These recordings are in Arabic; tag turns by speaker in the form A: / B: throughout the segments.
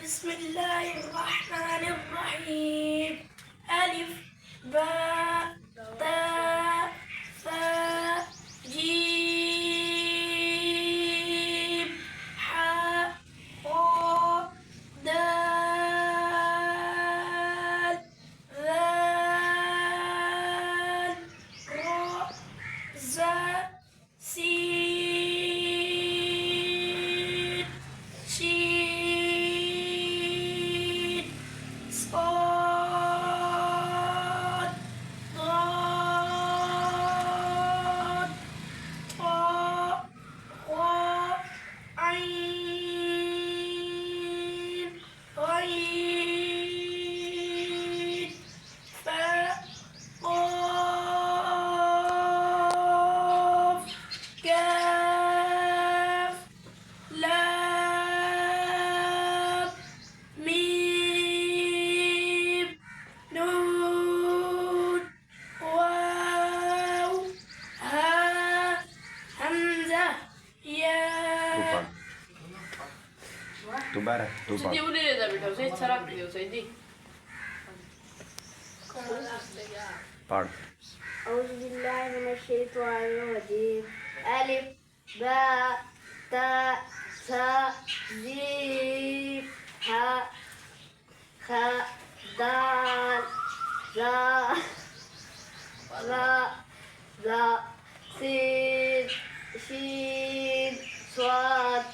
A: بسم الله الرحمن الرحيم. ألف باء تاء ثاء جيم حاء قاف دال ذال راء زاء سين شين صاد ضاد طاء خاء عين غين فاء قاف كاف لام ميم نون واو ها همزة يا
B: दोबारा दोबारा
C: যদি উড়ে যাবে বেটা সেই ছাড়া দিও সেই দি
B: पढ़
D: أعوذ بالله من الشيطان الرجيم ألف باء تاء ثاء جيم حاء خاء دال ذال راء ظاء سين شين صاد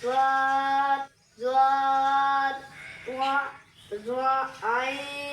D: ضاد ضاد ظاء عين